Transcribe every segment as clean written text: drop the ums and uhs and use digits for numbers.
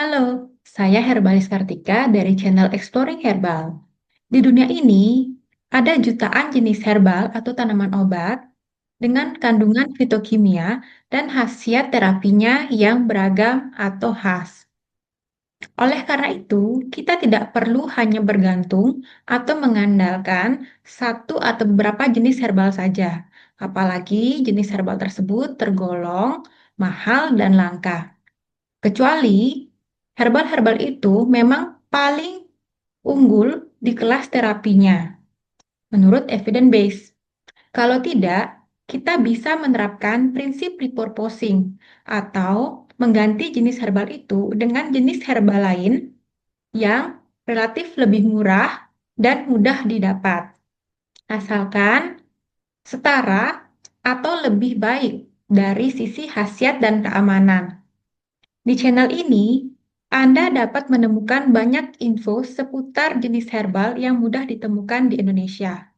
Halo, saya Herbalis Kartika dari channel Exploring Herbal. Di dunia ini, ada jutaan jenis herbal atau tanaman obat dengan kandungan fitokimia dan khasiat terapinya yang beragam atau khas. Oleh karena itu, kita tidak perlu hanya bergantung atau mengandalkan satu atau beberapa jenis herbal saja, apalagi jenis herbal tersebut tergolong mahal dan langka. Kecuali herbal-herbal itu memang paling unggul di kelas terapinya, menurut evidence base. Kalau tidak, kita bisa menerapkan prinsip repurposing atau mengganti jenis herbal itu dengan jenis herbal lain yang relatif lebih murah dan mudah didapat, asalkan setara atau lebih baik dari sisi khasiat dan keamanan. Di channel ini, Anda dapat menemukan banyak info seputar jenis herbal yang mudah ditemukan di Indonesia,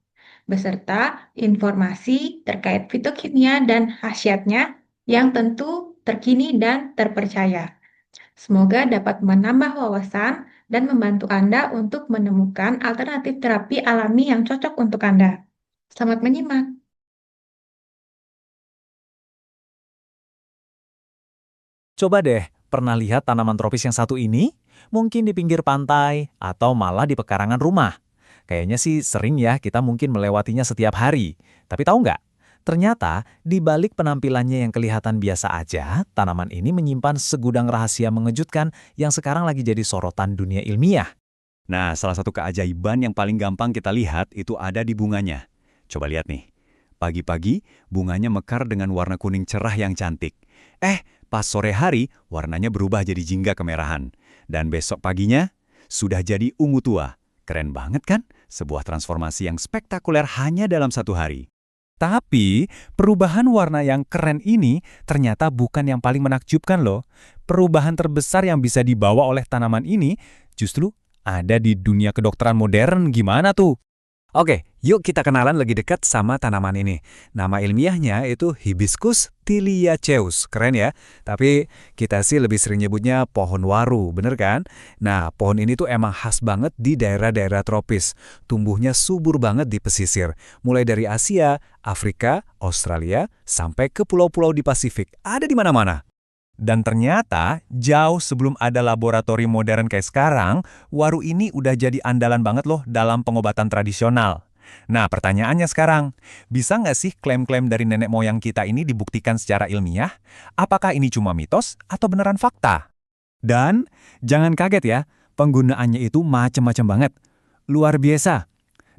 beserta informasi terkait fitokimia dan khasiatnya yang tentu terkini dan terpercaya. Semoga dapat menambah wawasan dan membantu Anda untuk menemukan alternatif terapi alami yang cocok untuk Anda. Selamat menyimak! Coba deh, pernah lihat tanaman tropis yang satu ini? Mungkin di pinggir pantai atau malah di pekarangan rumah. Kayaknya sih sering ya kita mungkin melewatinya setiap hari. Tapi tahu nggak? Ternyata di balik penampilannya yang kelihatan biasa aja, tanaman ini menyimpan segudang rahasia mengejutkan yang sekarang lagi jadi sorotan dunia ilmiah. Nah, salah satu keajaiban yang paling gampang kita lihat itu ada di bunganya. Coba lihat nih. Pagi-pagi, bunganya mekar dengan warna kuning cerah yang cantik. Pas sore hari, warnanya berubah jadi jingga kemerahan. Dan besok paginya, sudah jadi ungu tua. Keren banget kan? Sebuah transformasi yang spektakuler hanya dalam satu hari. Tapi, perubahan warna yang keren ini ternyata bukan yang paling menakjubkan loh. Perubahan terbesar yang bisa dibawa oleh tanaman ini justru ada di dunia kedokteran modern. Gimana tuh? Oke, yuk kita kenalan lebih dekat sama tanaman ini. Nama ilmiahnya itu Hibiscus tiliaceus. Keren ya? Tapi kita sih lebih sering nyebutnya pohon waru, bener kan? Nah, pohon ini tuh emang khas banget di daerah-daerah tropis. Tumbuhnya subur banget di pesisir. Mulai dari Asia, Afrika, Australia, sampai ke pulau-pulau di Pasifik. Ada di mana-mana. Dan ternyata, jauh sebelum ada laboratorium modern kayak sekarang, waru ini udah jadi andalan banget loh dalam pengobatan tradisional. Nah, pertanyaannya sekarang, bisa nggak sih klaim-klaim dari nenek moyang kita ini dibuktikan secara ilmiah? Apakah ini cuma mitos atau beneran fakta? Dan, jangan kaget ya, penggunaannya itu macam-macam banget. Luar biasa.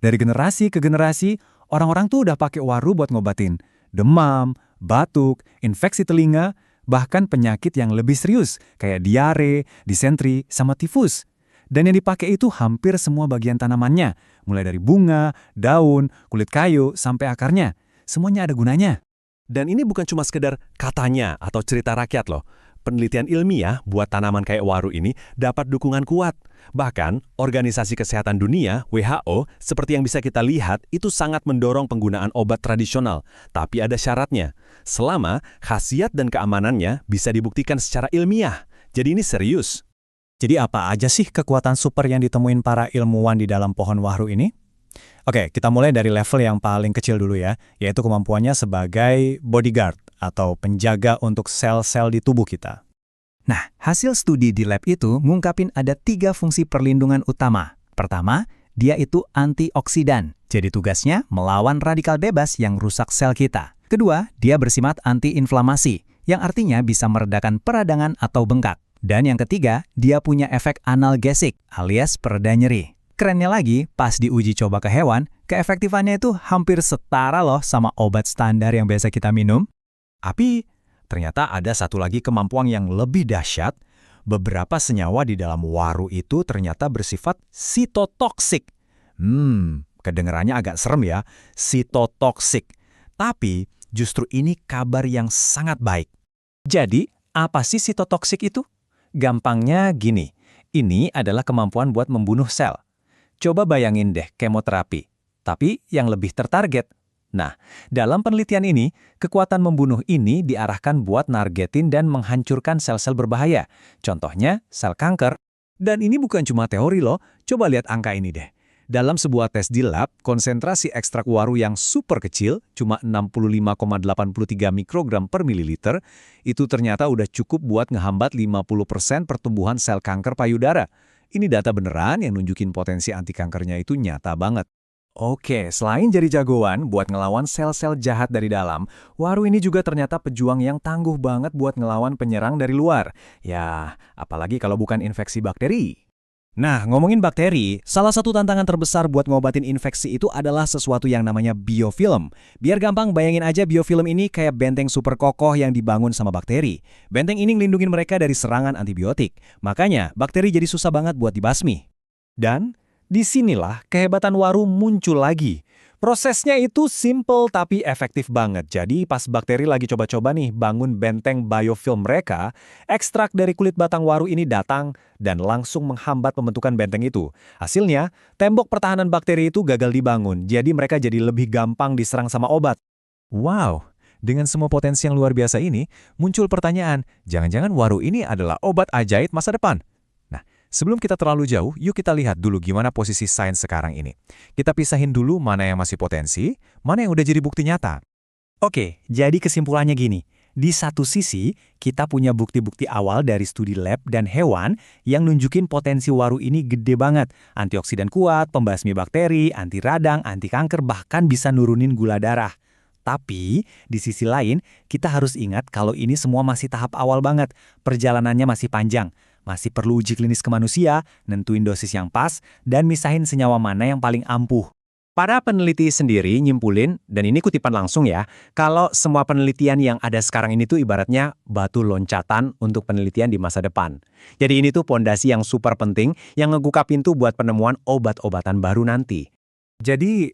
Dari generasi ke generasi, orang-orang tuh udah pakai waru buat ngobatin demam, batuk, infeksi telinga, bahkan penyakit yang lebih serius, kayak diare, disentri, sama tifus. Dan yang dipakai itu hampir semua bagian tanamannya, mulai dari bunga, daun, kulit kayu, sampai akarnya. Semuanya ada gunanya. Dan ini bukan cuma sekedar katanya atau cerita rakyat loh. Penelitian ilmiah buat tanaman kayak waru ini dapat dukungan kuat. Bahkan, Organisasi Kesehatan Dunia, WHO, seperti yang bisa kita lihat, itu sangat mendorong penggunaan obat tradisional. Tapi ada syaratnya. Selama khasiat dan keamanannya bisa dibuktikan secara ilmiah. Jadi ini serius. Jadi apa aja sih kekuatan super yang ditemuin para ilmuwan di dalam pohon waru ini? Oke, kita mulai dari level yang paling kecil dulu ya, yaitu kemampuannya sebagai bodyguard atau penjaga untuk sel-sel di tubuh kita. Nah, hasil studi di lab itu ngungkapin ada 3 fungsi perlindungan utama. Pertama, dia itu antioksidan. Jadi tugasnya melawan radikal bebas yang rusak sel kita. Kedua, dia bersifat antiinflamasi, yang artinya bisa meredakan peradangan atau bengkak. Dan yang ketiga, dia punya efek analgesik alias pereda nyeri. Kerennya lagi, pas diuji coba ke hewan, keefektifannya itu hampir setara loh sama obat standar yang biasa kita minum. Tapi, ternyata ada satu lagi kemampuan yang lebih dahsyat. Beberapa senyawa di dalam waru itu ternyata bersifat sitotoksik. Kedengarannya agak serem ya, sitotoksik. Tapi, justru ini kabar yang sangat baik. Jadi, apa sih sitotoksik itu? Gampangnya gini, ini adalah kemampuan buat membunuh sel. Coba bayangin deh kemoterapi, tapi yang lebih tertarget. Nah, dalam penelitian ini, kekuatan membunuh ini diarahkan buat nargetin dan menghancurkan sel-sel berbahaya. Contohnya, sel kanker. Dan ini bukan cuma teori loh, coba lihat angka ini deh. Dalam sebuah tes di lab, konsentrasi ekstrak waru yang super kecil, cuma 65,83 mikrogram per mililiter, itu ternyata udah cukup buat ngehambat 50% pertumbuhan sel kanker payudara. Ini data beneran yang nunjukin potensi anti kankernya itu nyata banget. Oke, selain jadi jagoan buat ngelawan sel-sel jahat dari dalam, waru ini juga ternyata pejuang yang tangguh banget buat ngelawan penyerang dari luar. Ya, apalagi kalau bukan infeksi bakteri. Nah, ngomongin bakteri, salah satu tantangan terbesar buat ngobatin infeksi itu adalah sesuatu yang namanya biofilm. Biar gampang, bayangin aja biofilm ini kayak benteng super kokoh yang dibangun sama bakteri. Benteng ini ngelindungin mereka dari serangan antibiotik. Makanya, bakteri jadi susah banget buat dibasmi. Dan disinilah kehebatan waru muncul lagi. Prosesnya itu simple tapi efektif banget. Jadi pas bakteri lagi coba-coba nih bangun benteng biofilm mereka, ekstrak dari kulit batang waru ini datang dan langsung menghambat pembentukan benteng itu. Hasilnya, tembok pertahanan bakteri itu gagal dibangun, jadi mereka jadi lebih gampang diserang sama obat. Wow, dengan semua potensi yang luar biasa ini, muncul pertanyaan, jangan-jangan waru ini adalah obat ajaib masa depan? Sebelum kita terlalu jauh, yuk kita lihat dulu gimana posisi sains sekarang ini. Kita pisahin dulu mana yang masih potensi, mana yang udah jadi bukti nyata. Oke, jadi kesimpulannya gini. Di satu sisi, kita punya bukti-bukti awal dari studi lab dan hewan yang nunjukin potensi waru ini gede banget. Antioksidan kuat, pembasmi bakteri, anti radang, anti kanker, bahkan bisa nurunin gula darah. Tapi, di sisi lain, kita harus ingat kalau ini semua masih tahap awal banget. Perjalanannya masih panjang. Masih perlu uji klinis ke manusia, nentuin dosis yang pas, dan misahin senyawa mana yang paling ampuh. Para peneliti sendiri nyimpulin, dan ini kutipan langsung ya, kalau semua penelitian yang ada sekarang ini tuh ibaratnya batu loncatan untuk penelitian di masa depan. Jadi ini tuh pondasi yang super penting yang ngebuka pintu buat penemuan obat-obatan baru nanti. Jadi,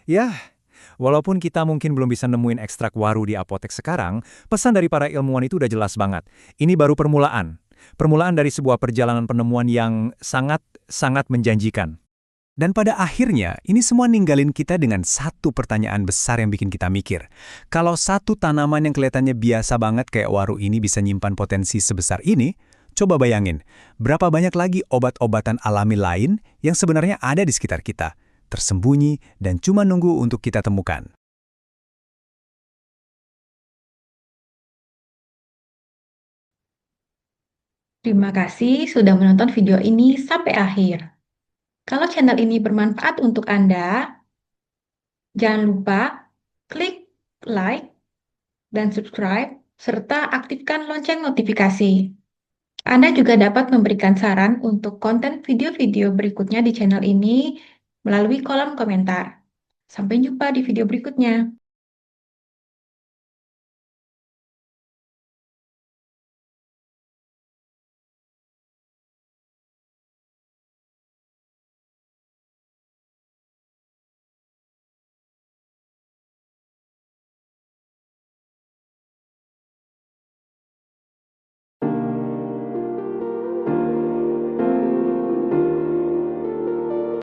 ya, walaupun kita mungkin belum bisa nemuin ekstrak waru di apotek sekarang, pesan dari para ilmuwan itu udah jelas banget. Ini baru permulaan. Permulaan dari sebuah perjalanan penemuan yang sangat menjanjikan. Dan pada akhirnya, ini semua ninggalin kita dengan satu pertanyaan besar yang bikin kita mikir. Kalau satu tanaman yang kelihatannya biasa banget kayak waru ini bisa nyimpan potensi sebesar ini, coba bayangin, berapa banyak lagi obat-obatan alami lain yang sebenarnya ada di sekitar kita, tersembunyi dan cuma nunggu untuk kita temukan. Terima kasih sudah menonton video ini sampai akhir. Kalau channel ini bermanfaat untuk Anda, jangan lupa klik like dan subscribe, serta aktifkan lonceng notifikasi. Anda juga dapat memberikan saran untuk konten video-video berikutnya di channel ini melalui kolom komentar. Sampai jumpa di video berikutnya.